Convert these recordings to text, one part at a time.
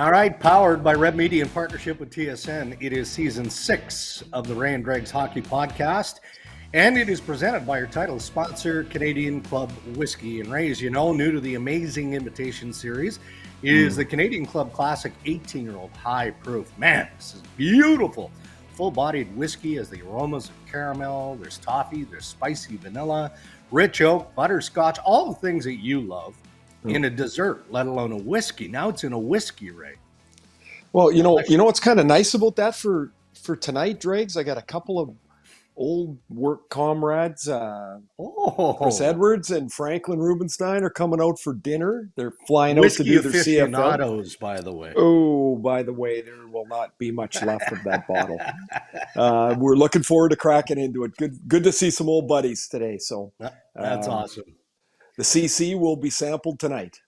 All right, powered by Red Media in partnership with TSN. It is season 6 of the Ray and Dregs Hockey Podcast, and it is presented by our title sponsor, Canadian Club Whiskey. And Ray, as you know, new to the Amazing Invitation Series is the Canadian Club Classic 18-year-old High Proof. Man, this is beautiful. Full-bodied whiskey has the aromas of caramel, there's toffee, there's spicy vanilla, rich oak, butterscotch, all the things that you love in a dessert, let alone a whiskey. Now it's in a whiskey, Ray. Well, you know what's kind of nice about that for tonight, Dregs? I got a couple of old work comrades. Chris Edwards and Franklin Rubenstein are coming out for dinner. They're flying out to do their CFL. Aficionados, by the way. Oh, by the way, there will not be much left of that bottle. We're looking forward to cracking into it. Good to see some old buddies today. So that's awesome. The CC will be sampled tonight.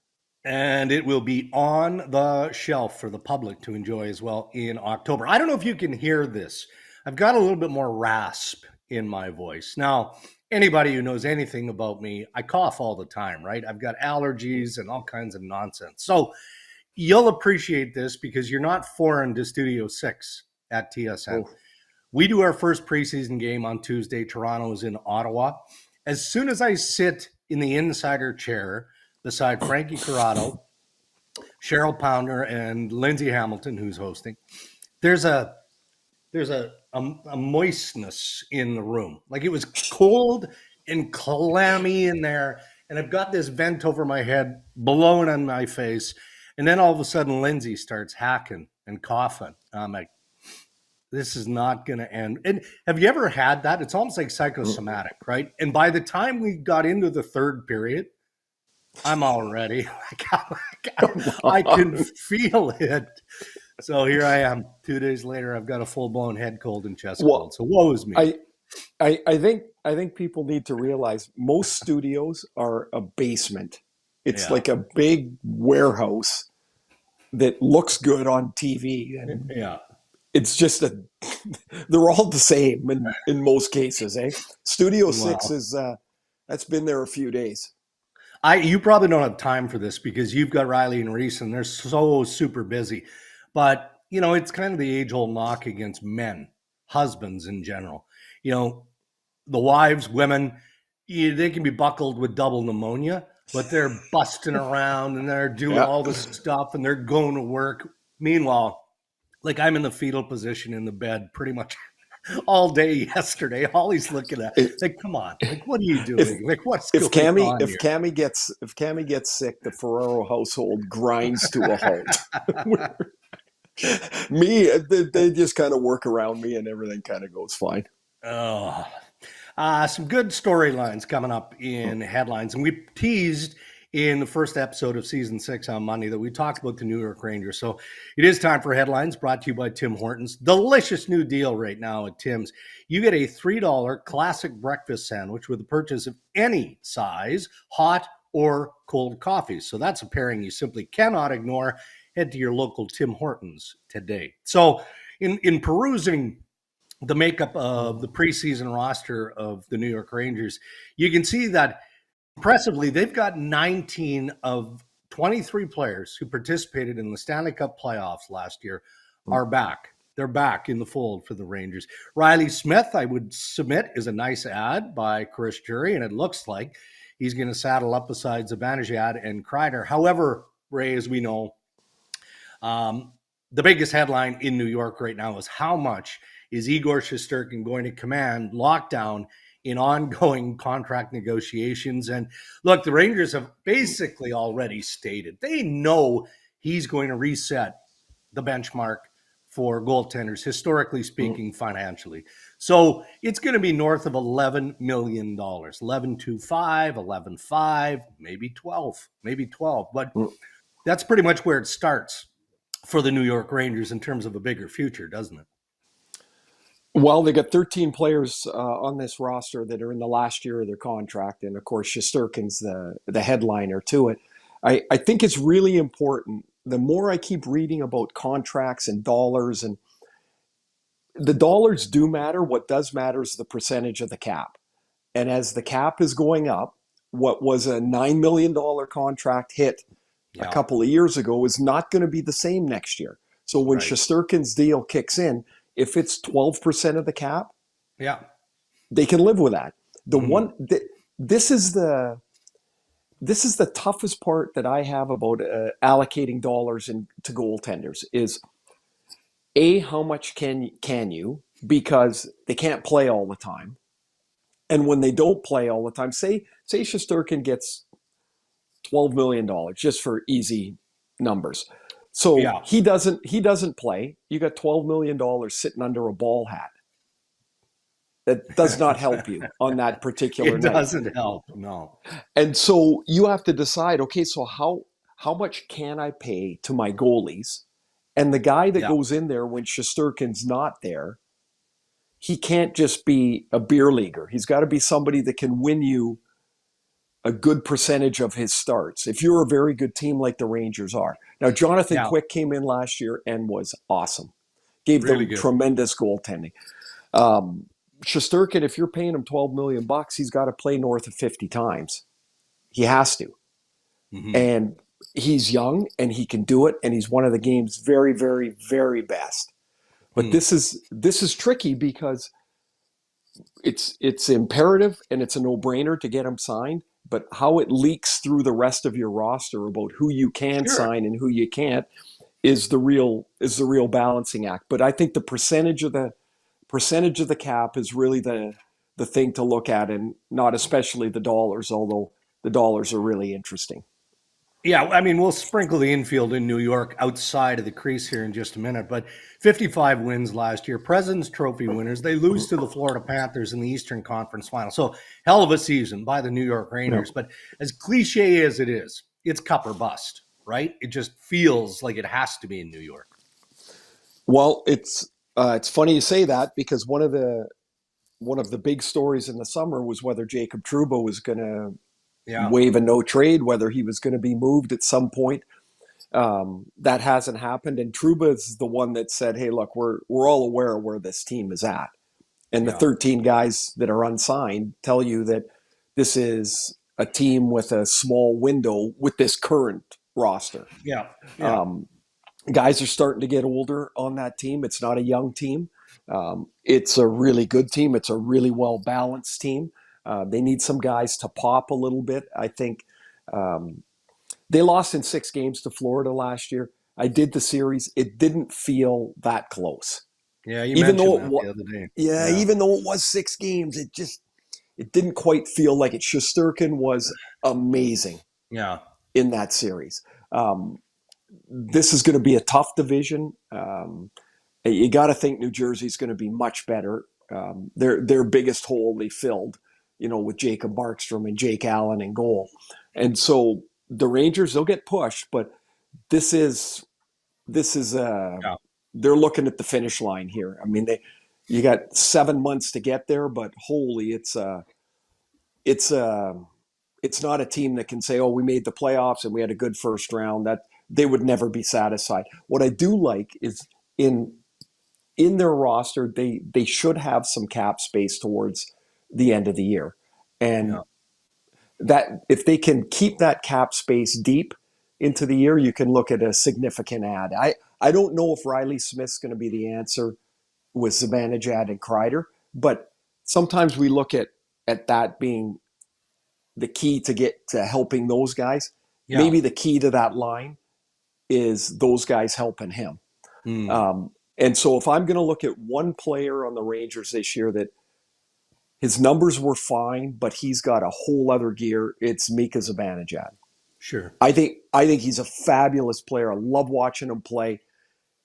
And it will be on the shelf for the public to enjoy as well in October. I don't know if you can hear this. I've got a little bit more rasp in my voice. Now, anybody who knows anything about me, I cough all the time, right? I've got allergies and all kinds of nonsense. So you'll appreciate this because you're not foreign to Studio 6 at TSN. Oh. We do our first preseason game on Tuesday. Toronto is in Ottawa. As soon as I sit in the insider chair beside Frankie Corrado, Cheryl Pounder, and Lindsay Hamilton, who's hosting, there's a moistness in the room. Like, it was cold and clammy in there, and I've got this vent over my head, blowing on my face, and then all of a sudden Lindsay starts hacking and coughing. I'm like, this is not going to end. And have you ever had that? It's almost like psychosomatic, right? And by the time we got into the third period, I'm already, I can feel it. So here I am. 2 days later, I've got a full-blown head cold and chest cold. So woe is me. I think people need to realize most studios are a basement. It's like a big warehouse that looks good on TV. And it's just they're all the same in most cases, eh? Studio 6 is that's been there a few days. You probably don't have time for this because you've got Riley and Reese and they're so super busy. But, it's kind of the age-old knock against men, husbands in general. The wives, women, they can be buckled with double pneumonia, but they're busting around and they're doing all this stuff and they're going to work. Meanwhile, like, I'm in the fetal position in the bed pretty much all day yesterday. Holly's looking at it. Like, come on. Like, what are you doing? What's going on here? If Cammy gets sick, the Ferraro household grinds to a halt. They just kind of work around me and everything kind of goes fine. Some good storylines coming up in headlines. And we teased in the first episode of season 6 on Monday that we talked about the New York Rangers. So it is time for headlines, brought to you by Tim Hortons. Delicious new deal right now at Tim's. You get a $3 classic breakfast sandwich with the purchase of any size, hot or cold coffee. So that's a pairing you simply cannot ignore. Head to your local Tim Hortons today. So in perusing the makeup of the preseason roster of the New York Rangers, you can see that impressively, they've got 19 of 23 players who participated in the Stanley Cup playoffs last year are back. They're back in the fold for the Rangers. Riley Smith, I would submit, is a nice add by Chris Jury, and it looks like he's going to saddle up beside Zibanejad and Kreider. However, Ray, as we know, the biggest headline in New York right now is how much is Igor Shesterkin going to command lockdown in ongoing contract negotiations. And look, the Rangers have basically already stated they know he's going to reset the benchmark for goaltenders, historically speaking, financially. So it's going to be north of $11 million, 11.25, 11.5, maybe 12. But that's pretty much where it starts for the New York Rangers in terms of a bigger future, doesn't it? Well, they got 13 players on this roster that are in the last year of their contract. And, of course, Shesterkin's the headliner to it. I think it's really important. The more I keep reading about contracts and dollars, and the dollars do matter. What does matter is the percentage of the cap. And as the cap is going up, what was a $9 million contract hit a Yeah. couple of years ago is not going to be the same next year. So when Right. Shesterkin's deal kicks in, if it's 12% of the cap, Yeah. they can live with that. The Mhm. one this is the toughest part that I have about allocating dollars to goaltenders is how much can you, because they can't play all the time, and when they don't play all the time, say Shesterkin gets $12 million just for easy numbers. So Yeah. he doesn't play. You got $12 million sitting under a ball hat. That does not help you on that particular It night. doesn't help. No. And so you have to decide, okay, so how much can I pay to my goalies? And the guy that Yeah. goes in there when Shesterkin's not there, he can't just be a beer leaguer. He's got to be somebody that can win you a good percentage of his starts if you're a very good team like the Rangers are. Now, Jonathan Yeah. Quick came in last year and was awesome. Gave Really them good. tremendous goaltending. Shesterkin, if you're paying him $12 million, he's got to play north of 50 times. He has to. Mhm. And he's young and he can do it, and he's one of the game's very, very, very best. But Mm. this is tricky because it's imperative and it's a no-brainer to get him signed, but how it leaks through the rest of your roster about who you can Sure. sign and who you can't is the real balancing act. But I think the percentage of the cap is really the thing to look at, and not especially the dollars, although the dollars are really interesting. Yeah, I mean, we'll sprinkle the infield in New York outside of the crease here in just a minute, but 55 wins last year, President's Trophy winners. They lose to the Florida Panthers in the Eastern Conference Final. So, hell of a season by the New York Yeah. Rangers. But as cliche as it is, it's cup or bust, right? It just feels like it has to be in New York. Well, it's funny you say that, because one of the big stories in the summer was whether Jacob Trouba was going to Yeah. waive a no trade, whether he was going to be moved at some point. That hasn't happened, and Trouba is the one that said, "Hey, look, we're all aware of where this team is at," and the Yeah. 13 guys that are unsigned tell you that this is a team with a small window with this current roster. Yeah. Yeah. Um, Guys are starting to get older on that team. It's not a young team. It's a really good team. It's a really well balanced team. They need some guys to pop a little bit. I think um, they lost in 6 games to Florida last year. I did the series. It didn't feel that close, Yeah. You even though mentioned that the other day. yeah, Yeah. even though it was 6 games, it didn't quite feel like it. Shesterkin was amazing Yeah. in that series. Um, this is going to be a tough division. You got to think New Jersey's going to be much better. Their biggest hole they filled, with Jacob Markstrom and Jake Allen in goal, and so the Rangers, they'll get pushed. But this is Yeah. they're looking at the finish line here. I mean, you got 7 months to get there, but holy, it's it's not a team that can say, "Oh, we made the playoffs and we had a good first round." That they would never be satisfied. What I do like is in their roster, they should have some cap space towards the end of the year, and Yeah. that if they can keep that cap space deep into the year, you can look at a significant ad. I don't know if Riley Smith's going to be the answer with Zibanejad and Kreider, but sometimes we look at that being the key to get to helping those guys. Yeah. Maybe the key to that line is those guys helping him. Mm. And so if I'm going to look at one player on the Rangers this year that his numbers were fine, but he's got a whole other gear, it's Mika Zibanejad. Sure. I think he's a fabulous player. I love watching him play.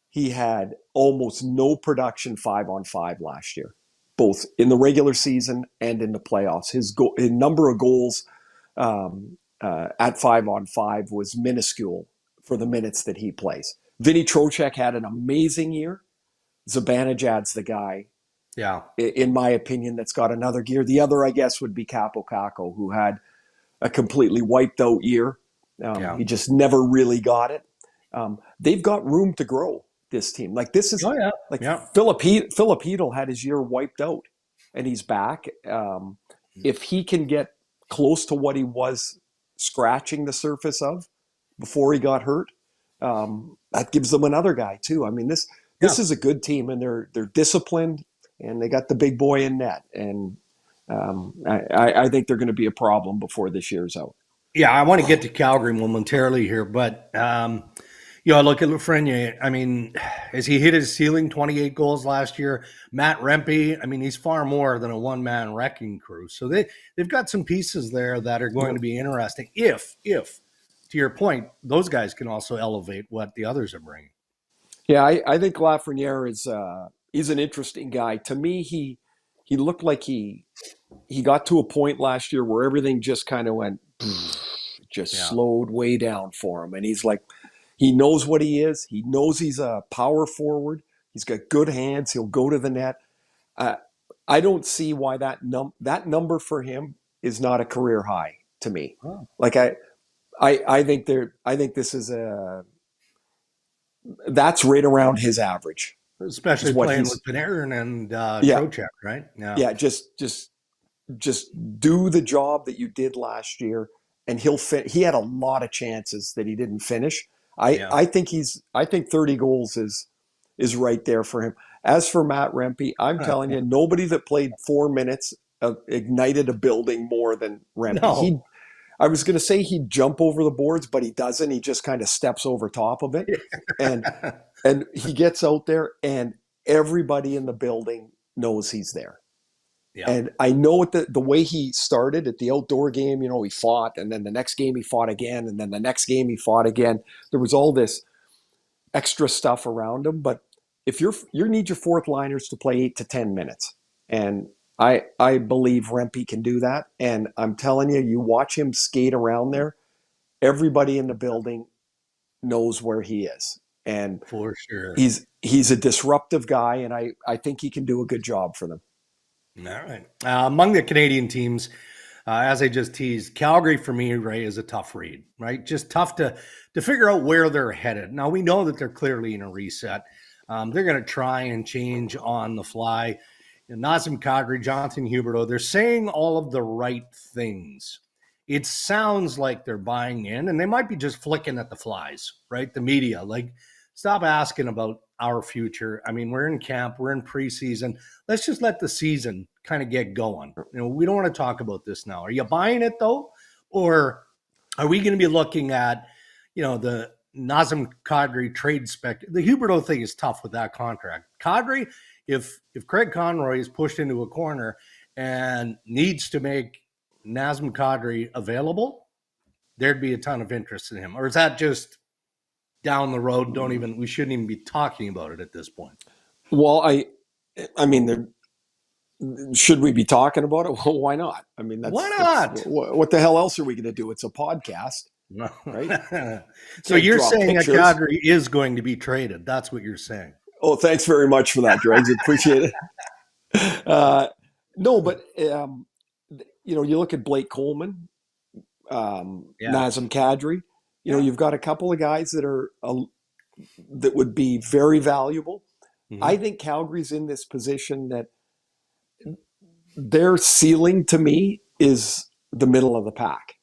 He had almost no production 5-on-5 last year, both in the regular season and in the playoffs. His number of goals at 5-on-5 was minuscule for the minutes that he plays. Vinny Trocheck had an amazing year. Zibanejad's the guy, Yeah. in my opinion, that's got another gear. The other, I guess, would be Capo Caco, who had a completely wiped out year. Yeah. He just never really got it. They've got room to grow, this team. Like this is Oh, yeah. like Yeah. Philip Hedl had his year wiped out, and he's back. If he can get close to what he was scratching the surface of, before he got hurt. That gives them another guy too. I mean, this is a good team, and they're disciplined, and they got the big boy in net, and I think they're going to be a problem before this year's out. Yeah, I want to get to Calgary momentarily here, but I look at Lafreniere. I mean, has he hit his ceiling? 28 goals last year. Matt Rempe. I mean, he's far more than a one-man wrecking crew. So they've got some pieces there that are going to be interesting. If to your point, those guys can also elevate what the others are bringing. Yeah, I think Lafreniere is he's an interesting guy. To me, he looked like he got to a point last year where everything just kind of went slowed way down for him, and he's like, he knows what he is. He knows he's a power forward. He's got good hands. He'll go to the net. I don't see why that number for him is not a career high to me. Oh. Like I think this is that's right around his average, especially playing with Panarin and Trocheck, right? Yeah, just do the job that you did last year, and he had a lot of chances that he didn't finish. I think 30 goals is right there for him. As for Matt Rempe, I'm telling you, nobody that played 4 minutes ignited a building more than Rempe. No. I was going to say he'd jump over the boards, but he doesn't. He just kind of steps over top of it. And he gets out there, and everybody in the building knows he's there. Yeah. And I know the way he started at the outdoor game, he fought, and then the next game he fought again, and then the next game he fought again. There was all this extra stuff around him. But if you need your fourth liners to play 8 to 10 minutes, and I believe Rempe can do that. And I'm telling you, you watch him skate around there, everybody in the building knows where he is. And for sure, he's a disruptive guy, and I think he can do a good job for them. All right. Among the Canadian teams, as I just teased, Calgary for me, Ray, is a tough read, right? Just tough to figure out where they're headed. Now, we know that they're clearly in a reset. They're going to try and change on the fly. Nazem Kadri, Jonathan Huberdeau, they're saying all of the right things. It sounds like they're buying in, and they might be just flicking at the flies, right? The media, like, stop asking about our future. I mean, we're in camp, we're in preseason. Let's just let the season kind of get going. We don't want to talk about this now. Are you buying it though? Or are we going to be looking at, the Nazem Kadri trade spec? The Huberdeau thing is tough with that contract. Kadri, if Craig Conroy is pushed into a corner and needs to make Nazem Kadri available, there'd be a ton of interest in him. Or is that just down the road? We shouldn't even be talking about it at this point. Well, I mean, should we be talking about it? Well, why not? I mean, why not? What the hell else are we going to do? It's a podcast, right? So you're saying that Kadri is going to be traded? That's what you're saying. Oh, thanks very much for that, Dregs. Appreciate it. No, but you look at Blake Coleman, Nazem Kadri. You've got a couple of guys that would be very valuable. Mm-hmm. I think Calgary's in this position that their ceiling to me is the middle of the pack.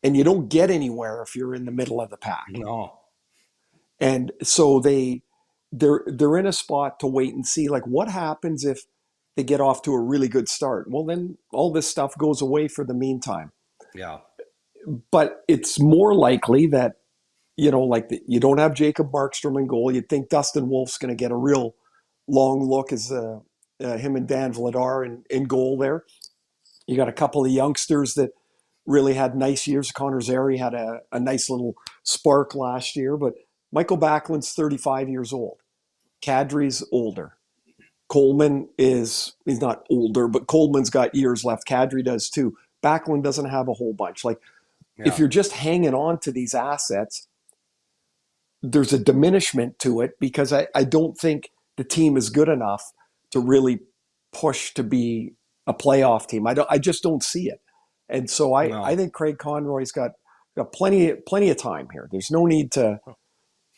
And you don't get anywhere if you're in the middle of the pack. No. And so they're in a spot to wait and see, like, what happens if they get off to a really good start? Well, then all this stuff goes away for the meantime. Yeah. But it's more likely that, you don't have Jacob Markstrom in goal. You'd think Dustin Wolf's going to get a real long look as him and Dan Vladar in goal there. You got a couple of youngsters that really had nice years. Connor Zary had a nice little spark last year, but Michael Backlund's 35 years old. Kadri's older. Coleman he's not older, but Coleman's got years left. Kadri does too. Backlund doesn't have a whole bunch. If you're just hanging on to these assets, there's a diminishment to it, because I don't think the team is good enough to really push to be a playoff team. I just don't see it. And so I think Craig Conroy's got plenty of time here. There's no need to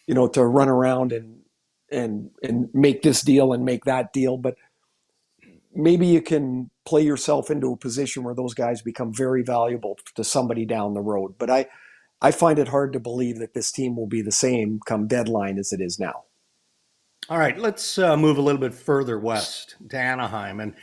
run around and make this deal and make that deal, but maybe you can play yourself into a position where those guys become very valuable to somebody down the road. But I find it hard to believe that this team will be the same come deadline as it is now. All right, let's move a little bit further west to Anaheim. And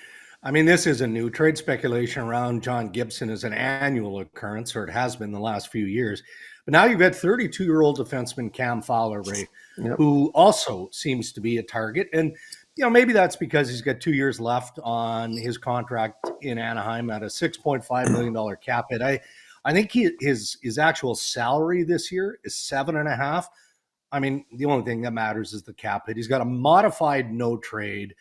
I mean, this isn't new. Trade speculation around John Gibson is an annual occurrence, or it has been the last few years. But now you've had 32-year-old defenseman Cam Fowler, Ray, Yep. who also seems to be a target. And, maybe that's because he's got 2 years left on his contract in Anaheim at a $6.5 million cap hit. I think his actual salary this year is 7.5. I mean, the only thing that matters is the cap hit. He's got a modified no trade.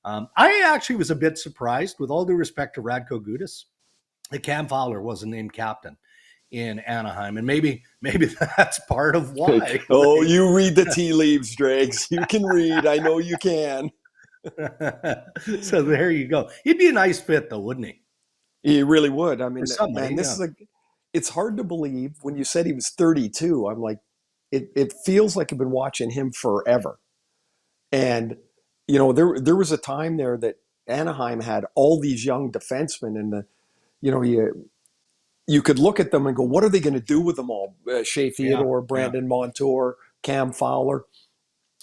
I actually was a bit surprised, with all due respect to Radko Gudas, that Cam Fowler wasn't named captain in Anaheim. And maybe that's part of why. Oh, you read the tea leaves, Dregs. You can read. I know you can. So there you go. He'd be a nice fit, though, wouldn't he? He really would. I mean, somebody, man, it's hard to believe. When you said he was 32, I'm like, it feels like I've been watching him forever. And, there was a time there that Anaheim had all these young defensemen, and you could look at them and go, what are they going to do with them all? Shea Theodore, Brandon Montour, Cam Fowler.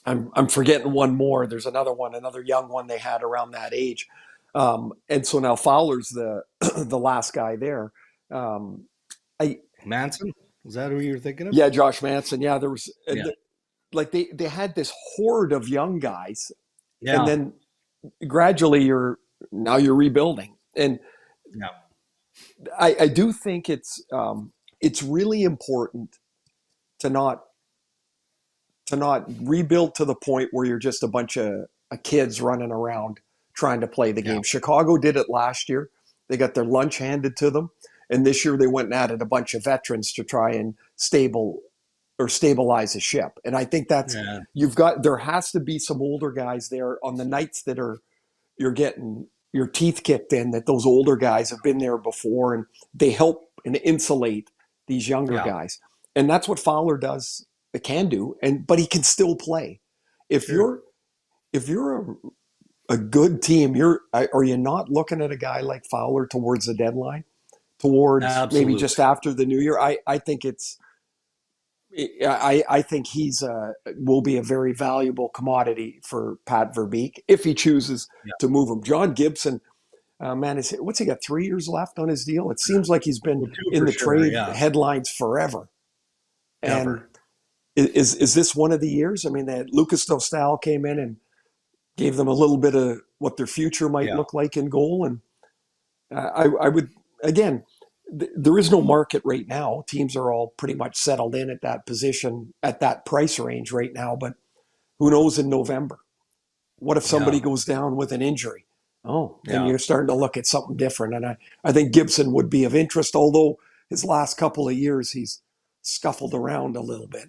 I'm forgetting one more. There's another young one they had around that age. And so now Fowler's the last guy there. Manson? Is that who you're thinking of? Yeah, Josh Manson. Yeah, there was they had this horde of young guys, and then gradually you're rebuilding. And I do think it's really important to not rebuild to the point where you're just a bunch of kids running around trying to play the game. Chicago did it last year. They got their lunch handed to them. And this year they went and added a bunch of veterans to try and stabilize the ship. And I think that's, there has to be some older guys there on the nights that you're getting your teeth kicked in, that those older guys have been there before, and they help and insulate these younger guys. And that's what Fowler does. It can do, but he can still play. If you're a good team, are you not looking at a guy like Fowler towards the deadline, towards maybe just after the new year? I think I think he's will be a very valuable commodity for Pat Verbeek if he chooses to move him. John Gibson, man, what's he got? 3 years left on his deal? It seems like he's been in the trade headlines forever. And is this one of the years? I mean, Lucas Dostal came in and gave them a little bit of what their future might look like in goal. And I would, again, there is no market right now. Teams are all pretty much settled in at that position, at that price range right now. But who knows in November? What if somebody goes down with an injury? And you're starting to look at something different. And I think Gibson would be of interest, although his last couple of years he's scuffled around a little bit.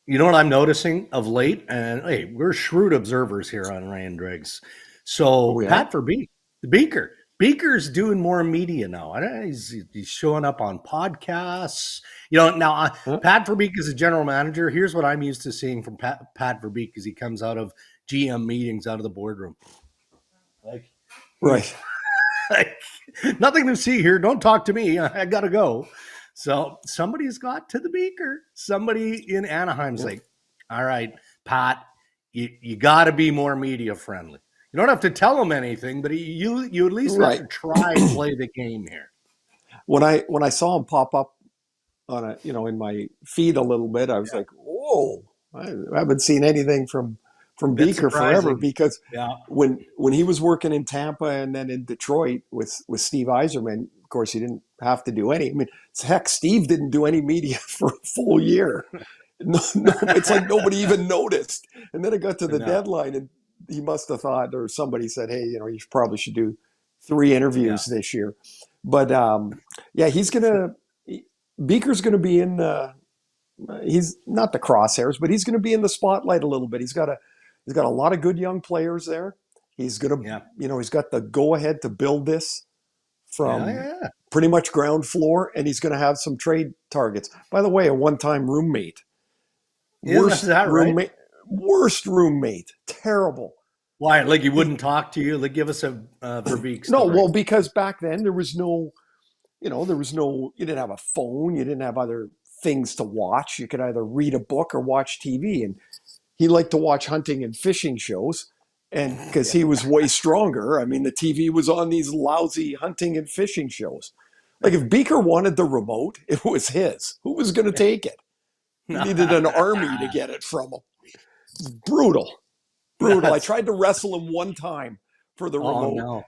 You know what I'm noticing of late? And hey, we're shrewd observers here on Ryan Dregs. So Pat Verbeek, the Beaker's doing more media now. He's showing up on podcasts. Now Pat Verbeek is a general manager. Here's what I'm used to seeing from Pat Verbeek as he comes out of GM meetings, out of the boardroom. Like nothing to see here. Don't talk to me. I gotta go. So somebody's got to the Beaker. Somebody in Anaheim's like, all right, Pat, you got to be more media friendly. You don't have to tell him anything, but you at least have to try and play the game here. When I saw him pop up on in my feed a little bit, I was like, whoa! I haven't seen anything from Beaker forever, because when he was working in Tampa and then in Detroit with Steve Yzerman, of course he didn't have to do any. I mean, heck, Steve didn't do any media for a full year. No, it's like nobody even noticed. And then it got to the deadline, and he must have thought, or somebody said, hey, you probably should do 3 interviews this year. But Beaker's going to be in he's not the crosshairs, but he's going to be in the spotlight a little bit. He's got a lot of good young players there. He's going to, he's got the go ahead to build this from pretty much ground floor, and he's going to have some trade targets. By the way, a one-time roommate. Is that right? Worst roommate. Terrible. Why? Like he wouldn't talk to you? Like give us a Verbeek story. No, well, because back then there was no there was you didn't have a phone, you didn't have other things to watch. You could either read a book or watch TV. And he liked to watch hunting and fishing shows. And because he was way stronger, I mean, the TV was on these lousy hunting and fishing shows. Like if Beaker wanted the remote, it was his. Who was going to take it? He needed an army to get it from him. It's brutal. I tried to wrestle him one time for the remote. No.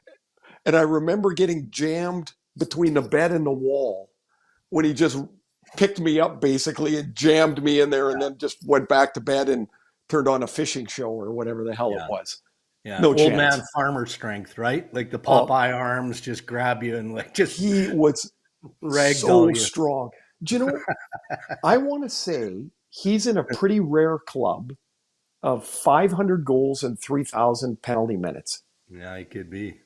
And I remember getting jammed between the bed and the wall when he just picked me up basically and jammed me in there and then just went back to bed and turned on a fishing show or whatever the hell it was. Yeah, no old chance. Man farmer strength, right? Like the Popeye arms just grab you and like just he was so strong. Do you know? I want to say he's in a pretty rare club of 500 goals and 3,000 penalty minutes. Yeah, he could be.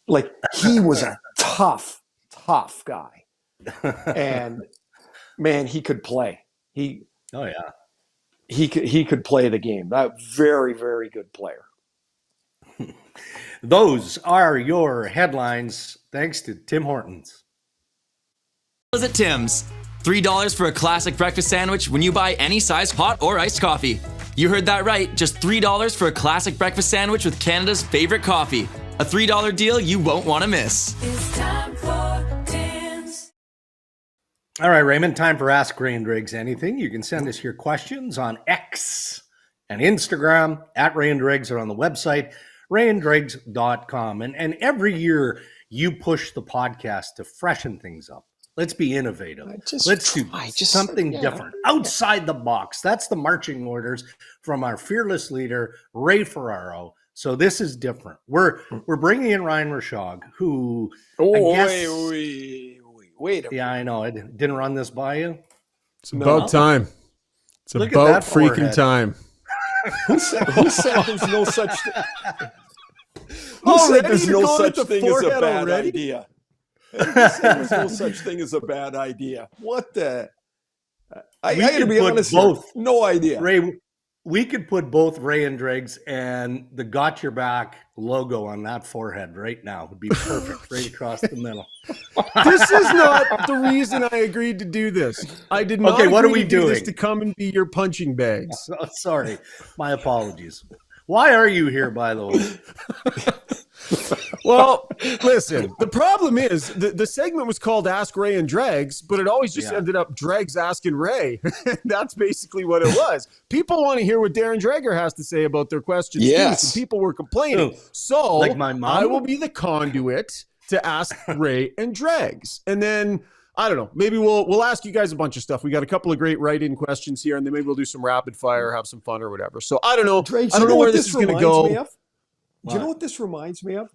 Like he was a tough guy, and man, he could play. He could play the game. That very, very good player. Those are your headlines. Thanks to Tim Hortons. At Tim's, $3 for a classic breakfast sandwich when you buy any size hot or iced coffee. You heard that right, just $3 for a classic breakfast sandwich with Canada's favorite coffee. A $3 deal you won't want to miss. It's time for Tim's. All right, Raymond, time for Ask Ray and Dregs Anything. You can send us your questions on X and Instagram at Ray and Dregs or on the website, rayanddregs.com. And every year you push the podcast to freshen things up. Let's be innovative. Let's do something different, outside the box. That's the marching orders from our fearless leader, Ray Ferraro. So this is different. We're bringing in Ryan Rashog, who wait a minute. Yeah, I know. I didn't run this by you. It's about time. It's Look about at that freaking forehead. time. Who said there's no such thing? Who Already? said there's You're no calling it such the thing as a forehead bad already? idea? Who said there's no such thing as a bad idea? What the? I got to be honest. Both. Here. No idea. Ray, we could put both Ray and Dregs and the Got Your Back logo on that forehead right now. It would be perfect, right across the middle. This is not the reason I agreed to do this. I did not Okay, what are agree we to do this doing? to come and be your punching bags. So, sorry. My apologies. Why are you here, by the way? Well, listen, the problem is the segment was called Ask Ray and Dregs, but it always just ended up Dregs asking Ray. That's basically what it was. People want to hear what Darren Dreger has to say about their questions. Yes. Too, so people were complaining. Oh, So like my mom? I will be the conduit to ask Ray and Dregs. And then, I don't know, maybe we'll ask you guys a bunch of stuff. We got a couple of great write-in questions here, and then maybe we'll do some rapid fire, have some fun or whatever. So I don't know. Dregs, I don't know where this is going to go. Do you know what this reminds me of?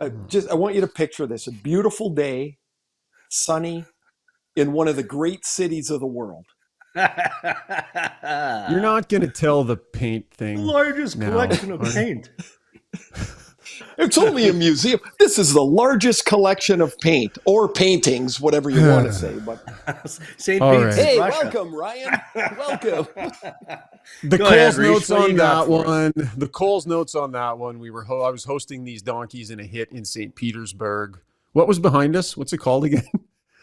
I want you to picture this: a beautiful day, sunny, in one of the great cities of the world. You're not going to tell the paint thing. Largest now, collection of paint. It's only a museum. This is the largest collection of paint or paintings, whatever you want to say. But St. All Pete's, right. hey, Russia. welcome, Ryan. Welcome. The Go ahead, Coles Reese, notes what do on you got that for us? one. The Coles notes on that one. I was hosting these donkeys in a hit in St. Petersburg. What was behind us? What's it called again?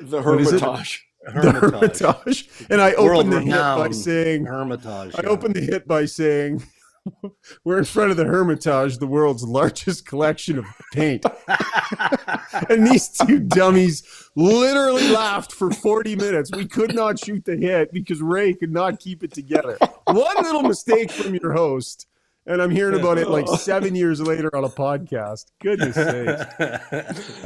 The What is it? Hermitage. The Hermitage. And I opened the hit by World-renowned saying, Hermitage. I opened the hit by saying, we're in front of the Hermitage, the world's largest collection of paint. And these two dummies literally laughed for 40 minutes. We could not shoot the hit because Ray could not keep it together. One little mistake from your host, and I'm hearing about it like 7 years later on a podcast. Goodness sakes.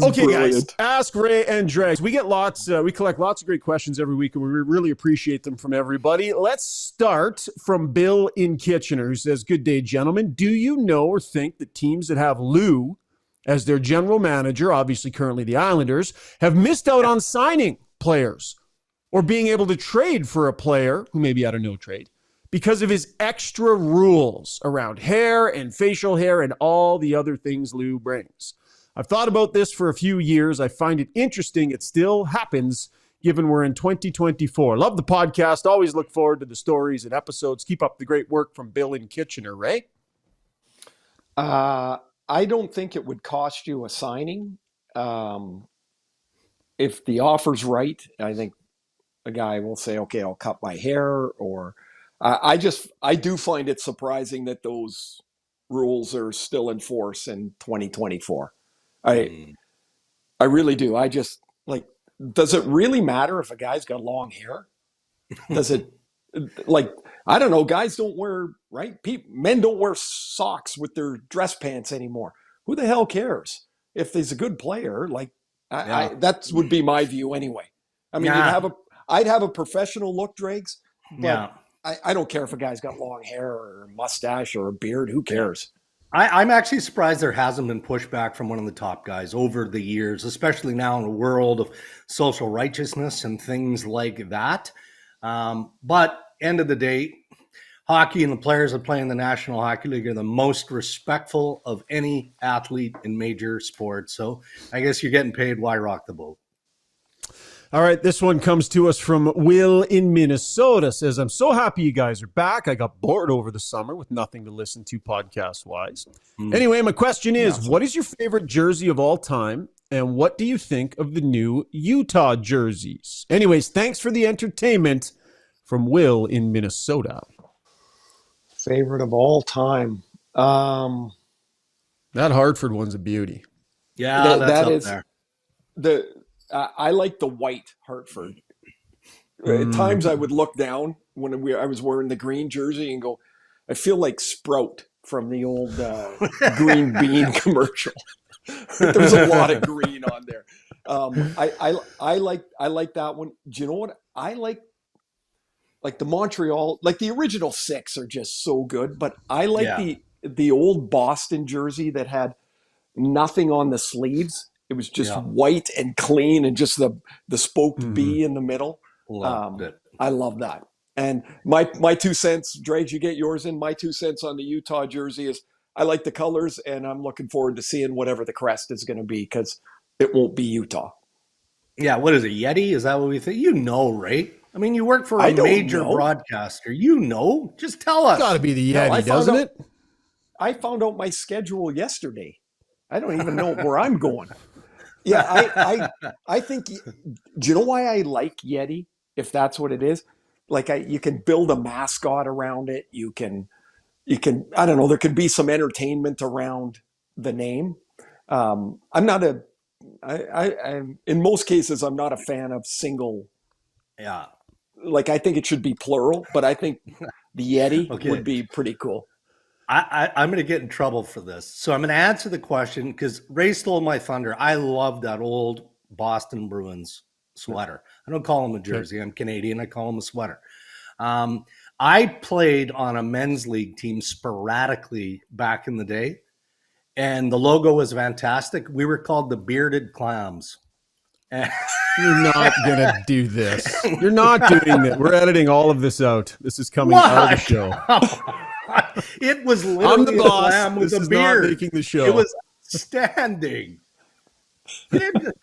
Okay, guys, Ask Ray and Dregs. We get we collect lots of great questions every week, and we really appreciate them from everybody. Let's start from Bill in Kitchener, who says, "Good day, gentlemen. Do you know or think that teams that have Lou as their general manager, obviously currently the Islanders, have missed out on signing players or being able to trade for a player who may be out of no trade because of his extra rules around hair and facial hair and all the other things Lou brings? I've thought about this for a few years. I find it interesting. It still happens given we're in 2024. Love the podcast. Always look forward to the stories and episodes. Keep up the great work from Bill in Kitchener." Ray? I don't think it would cost you a signing. if the offer's right, I think a guy will say, okay, I'll cut my hair. Or I do find it surprising that those rules are still in force in 2024. I really do. I just like, does it really matter if a guy's got long hair? Does it, like, I don't know, guys don't wear, right? Men don't wear socks with their dress pants anymore. Who the hell cares? If he's a good player, like, that would be my view anyway. I mean, I'd have a professional look, Dregs, but I don't care if a guy's got long hair or a mustache or a beard. Who cares? I'm actually surprised there hasn't been pushback from one of the top guys over the years, especially now in a world of social righteousness and things like that. But end of the day, hockey and the players that play in the National Hockey League are the most respectful of any athlete in major sports. So I guess you're getting paid. Why rock the boat? All right, this one comes to us from Will in Minnesota. Says, I'm so happy you guys are back. I got bored over the summer with nothing to listen to podcast-wise. Anyway, my question is, what is your favorite jersey of all time, and what do you think of the new Utah jerseys? Anyways, thanks for the entertainment from Will in Minnesota. Favorite of all time. That Hartford one's a beauty. Yeah, that's up there. I like the white Hartford. At times I would look down when I was wearing the green jersey and go, I feel like Sprout from the old green bean commercial. There's a lot of green on there. I like that one. Do you know what? I like the Montreal, like the original 6 are just so good, but I like the old Boston jersey that had nothing on the sleeves. It was just white and clean and just the spoked B in the middle. Loved it. I love that. And my 2 cents, Dregs, you get yours in. My 2 cents on the Utah jersey is I like the colors, and I'm looking forward to seeing whatever the crest is going to be, because it won't be Utah. Yeah, what is it, Yeti? Is that what we think? You know, right? I mean, you work for a major broadcaster. You know, just tell us. It's got to be the Yeti, doesn't it? I found out my schedule yesterday. I don't even know where I'm going. Yeah, I think. Do you know why I like Yeti? If that's what it is, like you can build a mascot around it. You can. I don't know. There could be some entertainment around the name. I'm not a. I'm in most cases I'm not a fan of single. Yeah. Like I think it should be plural, but I think the Yeti would be pretty cool. I'm going to get in trouble for this. So I'm going to answer the question because Ray stole my thunder. I love that old Boston Bruins sweater. I don't call them a jersey. I'm Canadian. I call them a sweater. I played on a men's league team sporadically back in the day, and the logo was fantastic. We were called the Bearded Clams. You're not going to do this. You're not doing it. We're editing all of this out. This is coming out of the show. It was literally I'm the boss. A clam with this a is beard. not making the show. It was standing. It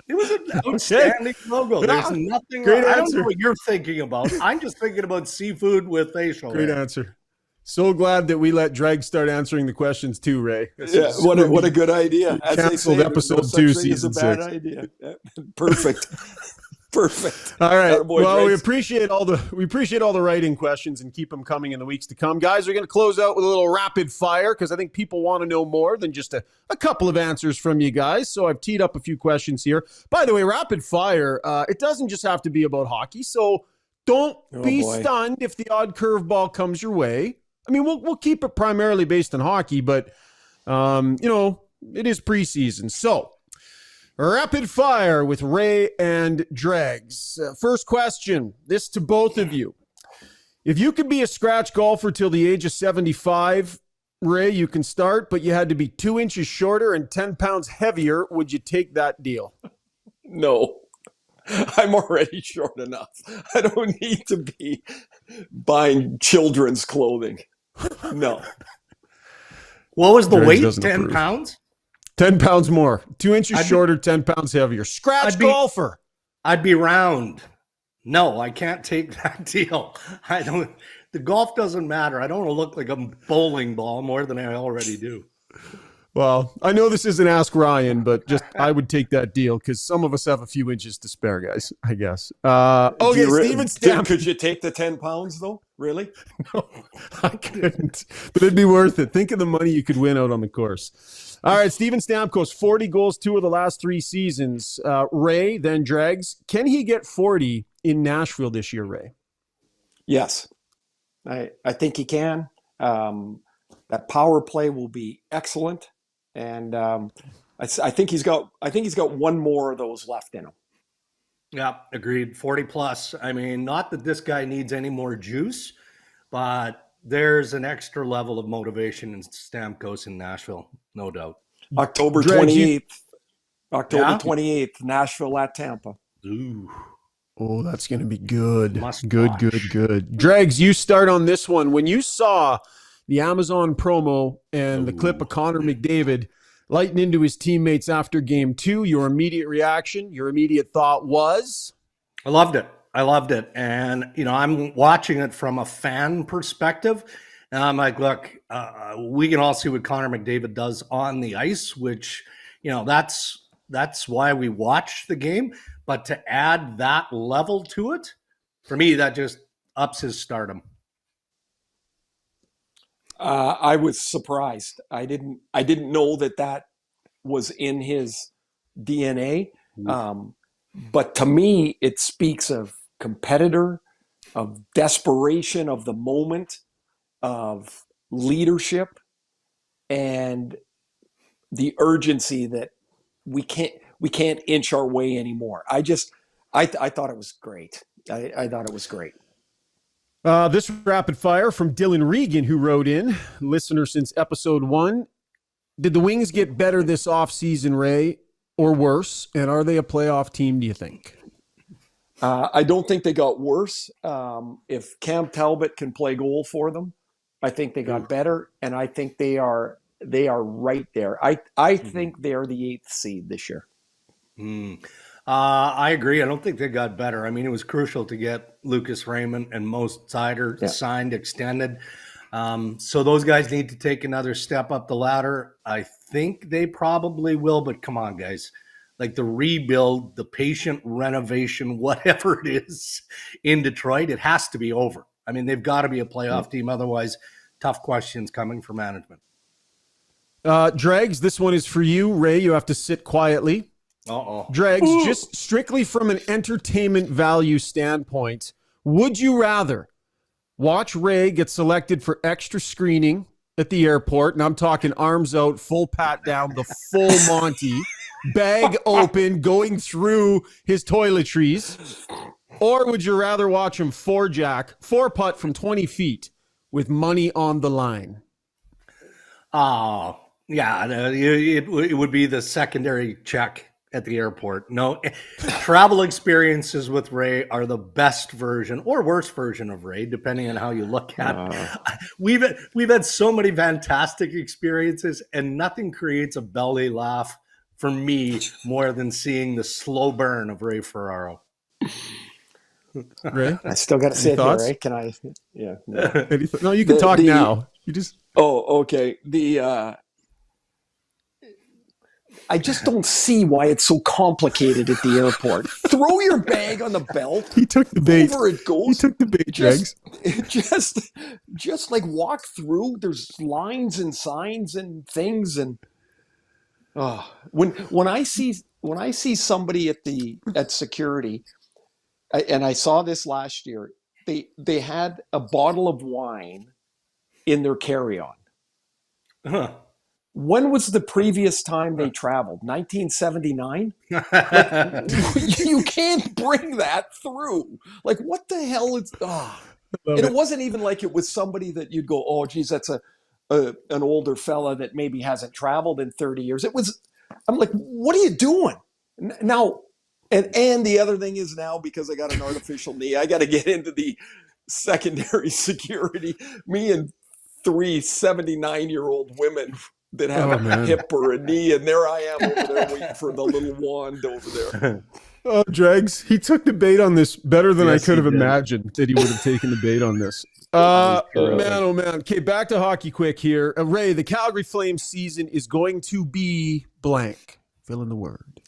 was an outstanding logo. There's nothing Great wrong. I don't answer. know what you're thinking about. I'm just thinking about seafood with facial Great hair. answer. So glad that we let Dreg start answering the questions too, Ray. Yeah, what a good idea. As canceled they say, episode no 2, such thing as season a bad 6. idea. Yeah. Perfect. Perfect. All right. Attaboy, Well, we Dregs. appreciate all the writing questions and keep them coming in the weeks to come. Guys, we're going to close out with a little rapid fire because I think people want to know more than just a couple of answers from you guys. So I've teed up a few questions here. By the way, rapid fire, it doesn't just have to be about hockey. So don't be stunned if the odd curveball comes your way. I mean, we'll keep it primarily based on hockey, but it is preseason. So rapid fire with Ray and Dregs. First question, this to both of you. If you could be a scratch golfer till the age of 75, Ray, you can start, but you had to be 2 inches shorter and 10 pounds heavier. Would you take that deal? No. I'm already short enough. I don't need to be buying children's clothing. No. What was the Dregs weight? doesn't 10 approve. pounds? 10 pounds more. 2 inches shorter, 10 pounds heavier. Scratch golfer. I'd be round. No, I can't take that deal. The golf doesn't matter. I don't want to look like a bowling ball more than I already do. Well, I know this isn't Ask Ryan, but just I would take that deal because some of us have a few inches to spare, guys, I guess. Okay, Steven Stamp. Could you take the 10 pounds, though? Really? No, I couldn't, but it'd be worth it. Think of the money you could win out on the course. All right, Steven Stamkos, 40 goals, 2 of the last 3 seasons. Ray, then Dregs. Can he get 40 in Nashville this year, Ray? Yes. I think he can. That power play will be excellent. And I think he's got one more of those left in him. Yeah, agreed. 40 plus. I mean, not that this guy needs any more juice, but there's an extra level of motivation in Stamkos in Nashville, no doubt. October 28th. October 28th, Nashville at Tampa. Ooh. Oh, that's going to be good. Must Good. Dregs, you start on this one. When you saw the Amazon promo and the clip of Connor McDavid lighting into his teammates after game 2, your immediate reaction, your immediate thought was? I loved it. And, I'm watching it from a fan perspective. And I'm like, look, we can all see what Connor McDavid does on the ice, which, that's why we watch the game. But to add that level to it, for me, that just ups his stardom. I was surprised. I didn't know that was in his DNA. But to me, it speaks of competitor, of desperation of the moment, of leadership, and the urgency that we can't inch our way anymore. I thought it was great. I thought it was great. This rapid fire from Dylan Regan, who wrote in, listener since episode 1. Did the Wings get better this offseason, Ray, or worse? And are they a playoff team, do you think? I don't think they got worse. If Cam Talbot can play goal for them, I think they got better, and I think they are right there. I think they're the 8th seed this year. I agree. I don't think they got better. I mean, it was crucial to get Lucas Raymond and Mo Seider signed, extended. So those guys need to take another step up the ladder. I think they probably will, but come on, guys. Like the rebuild, the patient renovation, whatever it is in Detroit, it has to be over. I mean, they've got to be a playoff team. Otherwise, tough questions coming from management. Dregs, this one is for you. Ray, you have to sit quietly. Dregs, just strictly from an entertainment value standpoint, would you rather watch Ray get selected for extra screening at the airport, and I'm talking arms out, full pat down, the full Monty, bag open, going through his toiletries, or would you rather watch him four putt from 20 feet with money on the line? Yeah, it would be the secondary check at the airport. No, travel experiences with Ray are the best version or worst version of Ray, depending on how you look at it. We've had so many fantastic experiences, and nothing creates a belly laugh for me more than seeing the slow burn of Ray Ferraro. Ray, I still got to sit here, Ray. Can I? Yeah. No, you can talk now. You just. Oh, okay. I just don't see why it's so complicated at the airport. Throw your bag on the belt. He took the bait. Over it goes. He took the bait, Dregs. Just like walk through. There's lines and signs and things, and when I see somebody at security, and I saw this last year, they had a bottle of wine in their carry-on. Huh. When was the previous time they traveled? 1979? You can't bring that through. Like, what the hell is... And it wasn't even like it was somebody that you'd go, oh, geez, that's an older fella that maybe hasn't traveled in 30 years. It was... I'm like, what are you doing? Now, and the other thing is now, because I got an artificial knee, I got to get into the secondary security. Me and 3 79-year-old women that have a hip or a knee, and there I am over there waiting for the little wand over there. Oh, Dregs, he took the bait on this better than Yes, I could he have did. imagined that he would have taken the bait on this. terrific. Man, oh man. Okay, back to hockey quick here. Ray, the Calgary Flames season is going to be blank. Fill in the word.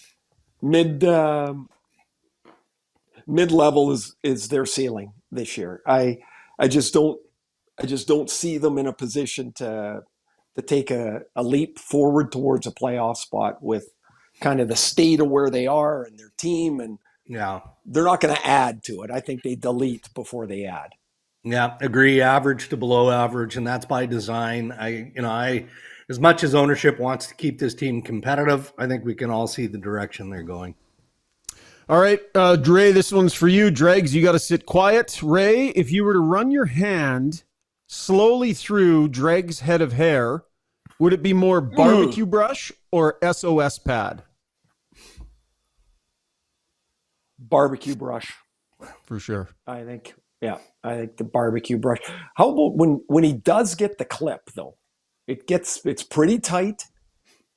Mid-level is their ceiling this year. I just don't see them in a position to take a leap forward towards a playoff spot with kind of the state of where they are and their team, and Yeah. they're not going to add to it. I think they delete before they add. Yeah, agree. Average to below average, and that's by design. I as much as ownership wants to keep this team competitive, I think we can all see the direction they're going. All right, Dre, this one's for you. Dregs, you got to sit quiet. Ray, if you were to run your hand slowly through Dregs' head of hair, would it be more barbecue brush or SOS pad? Barbecue brush, For sure. I think. Yeah, I think the barbecue brush. How about when he does get the clip though? It's pretty tight,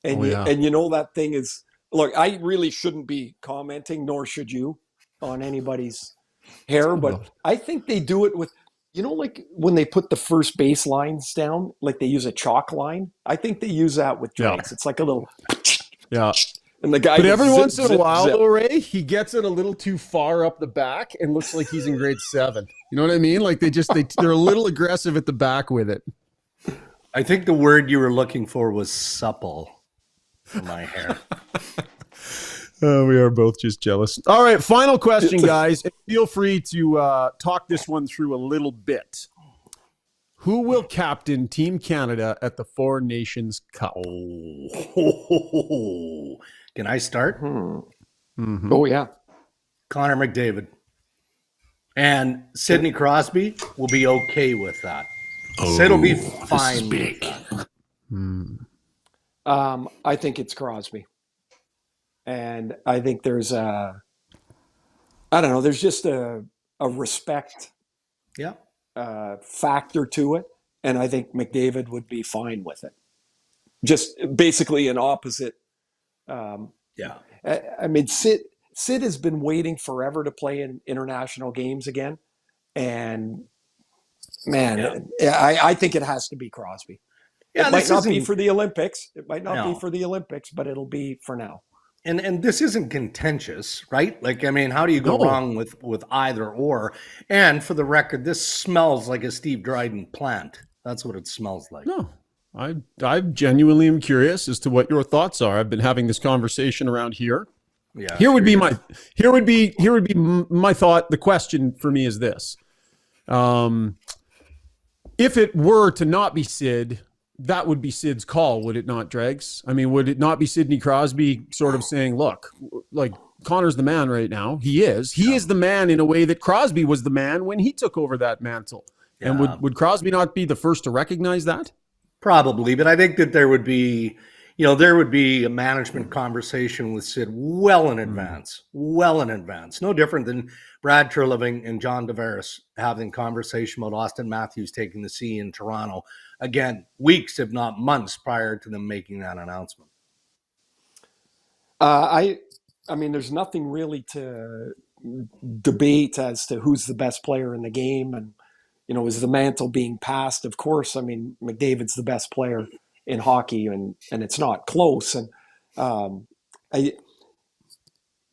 and Oh, yeah. and you know that thing is. Look, I really shouldn't be commenting, nor should you, on anybody's hair, but I think they do it with, like when they put the first base lines down, like they use a chalk line. I think they use that with Dregs. Yeah. It's like a little, Yeah. and the guy. But goes every zip, once in a zip, while, zip. though, Ray, he gets it a little too far up the back and looks like he's in grade 7. You know what I mean? Like they're a little aggressive at the back with it. I think the word you were looking for was supple for my hair. We are both just jealous. All right, final question, guys. And feel free to talk this one through a little bit. Who will captain Team Canada at the Four Nations Cup? Oh, can I start? Mm-hmm. Oh yeah, Connor McDavid. And Sidney Crosby will be okay with that. Sid will be fine with that. I think it's Crosby, and I think there's there's just a respect Yeah. factor to it, and I think McDavid would be fine with it. Just basically an opposite. Yeah. I mean, Sid has been waiting forever to play in international games again, and man, I think it has to be Crosby. Yeah, It might this not be isn't- for the Olympics. It might not No. be for the Olympics, but it'll be for now. And this isn't contentious, right? Like, I mean, how do you go No. wrong with either or? And for the record, this smells like a Steve Dryden plant. That's what it smells like. No, I genuinely am curious as to what your thoughts are. I've been having this conversation around here. Yeah. Here would be my thought. The question for me is this: if it were to not be Sid, that would be Sid's call, would it not, Dregs? I mean, would it not be Sidney Crosby sort of saying, "Look, like Connor's the man right now. He is the man in a way that Crosby was the man when he took over that mantle." And Yeah. would Crosby not be the first to recognize that? Probably, but I think that there would be a management conversation with Sid well in advance. No different than Brad Treliving and John Tavares having conversation about Austin Matthews taking the C in Toronto. Again, weeks, if not months, prior to them making that announcement. I mean, there's nothing really to debate as to who's the best player in the game, and is the mantle being passed? Of course, I mean McDavid's the best player in hockey, and it's not close. And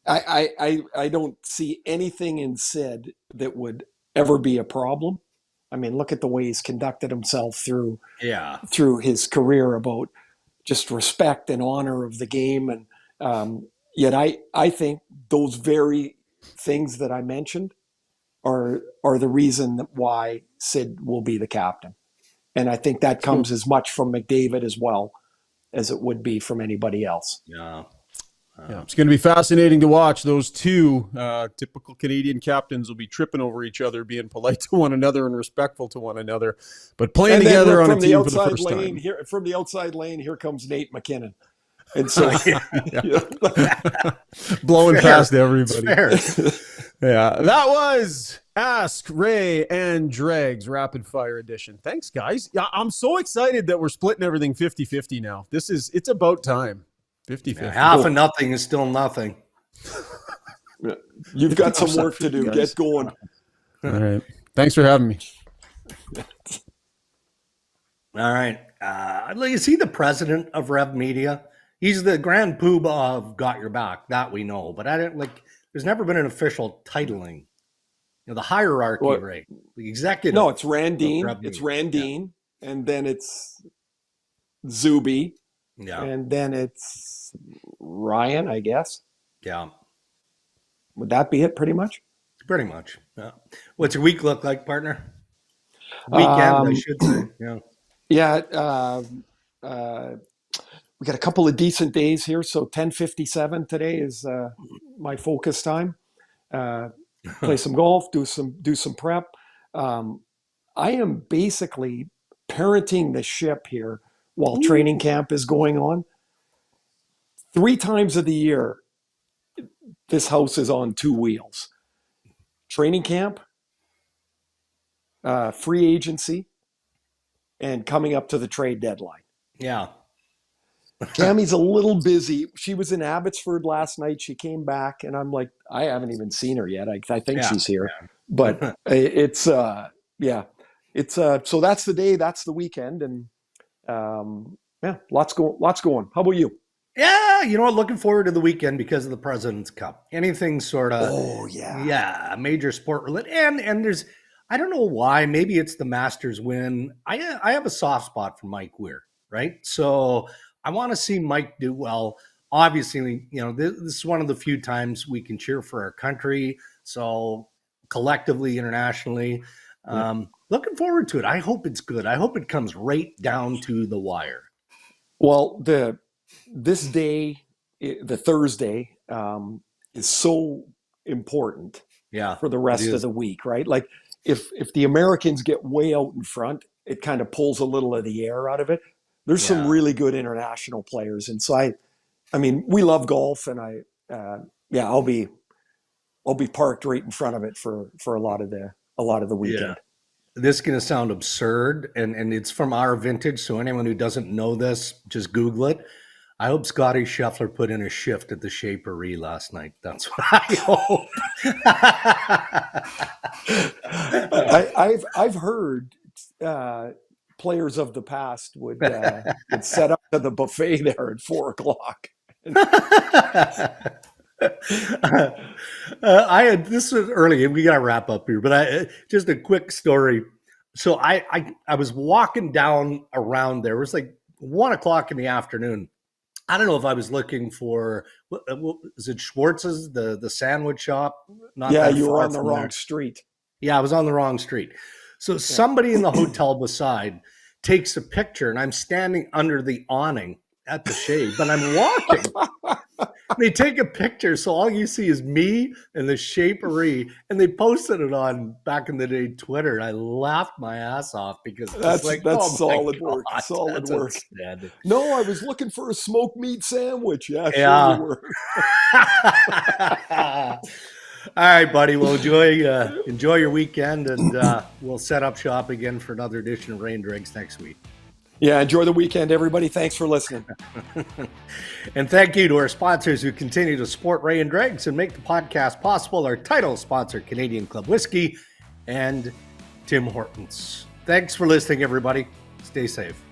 I don't see anything in Sid that would ever be a problem. I mean, look at the way he's conducted himself through his career about just respect and honor of the game. And yet I think those very things that I mentioned are the reason why Sid will be the captain. And I think that comes as much from McDavid as well as it would be from anybody else. Yeah. Yeah, it's going to be fascinating to watch. Those two typical Canadian captains will be tripping over each other, being polite to one another and respectful to one another, but playing And then together on a from the team for the outside first lane, time. from the outside lane, here comes Nate McKinnon. And so, Blowing past everybody. Fair. Yeah, that was Ask Ray and Dregs Rapid Fire Edition. Thanks, guys. Yeah, I'm so excited that we're splitting everything 50-50 now. It's about time. 50-50. Half of nothing is still nothing. You've got some work to do. Guys. Get going. All right. Thanks for having me. All right. Is he the president of Rev Media? He's the grand poobah of Got Your Back. That we know. But I didn't there's never been an official titling. The hierarchy, Well, right? The executive. No, it's Randine. Rev It's Media. Randine. And then it's Zuby. Yeah. And then it's Ryan, I guess. Yeah. Would that be it pretty much? Pretty much. Yeah. What's your week look like, partner? Weekend, I should say. Yeah. Yeah. We got a couple of decent days here. So 10:57 today is my focus time. Play some golf, do some prep. I am basically parenting the ship here while training camp is going on. 3 times of the year, this house is on 2 wheels. Training camp, free agency, and coming up to the trade deadline. Yeah. Tammy's a little busy. She was in Abbotsford last night. She came back, and I'm like, I haven't even seen her yet. I think she's here, but it's so that's the day, that's the weekend, and lots going. How about you? Yeah, looking forward to the weekend because of the President's Cup. Anything sort of, major sport related, and there's, I don't know why, maybe it's the Masters win. I have a soft spot for Mike Weir, right? So I want to see Mike do well. Obviously, this is one of the few times we can cheer for our country. So collectively, internationally, looking forward to it. I hope it's good. I hope it comes right down to the wire. Well, this day, the Thursday, is so important for the rest of the week, right? Like if the Americans get way out in front, it kind of pulls a little of the air out of it. There's some really good international players, and so I mean, we love golf, and I'll be parked right in front of it for a lot of the weekend. Yeah. This is going to sound absurd, and it's from our vintage, so anyone who doesn't know this, just Google it. I hope Scotty Scheffler put in a shift at the Shapery last night. That's what I hope. I've heard players of the past would set up to the buffet there at 4:00. This was early, and we got to wrap up here, but just a quick story. So I was walking down around there. It was like 1:00 in the afternoon. I don't know if I was looking for, is it Schwartz's, the sandwich shop? You were on the wrong street. Yeah, I was on the wrong street. So somebody in the hotel beside takes a picture, and I'm standing under the awning at the shade, but I'm walking. They take a picture, so all you see is me and the Shapery, and they posted it on, back in the day, Twitter. And I laughed my ass off because that's solid work. Solid work. Outstanding. No, I was looking for a smoked meat sandwich. Yeah, sure you were. All right, buddy. Well, enjoy your weekend, and we'll set up shop again for another edition of Rain Dregs next week. Yeah, enjoy the weekend, everybody. Thanks for listening. And thank you to our sponsors who continue to support Ray and Dregs and make the podcast possible. Our title sponsor, Canadian Club Whiskey, and Tim Hortons. Thanks for listening, everybody. Stay safe.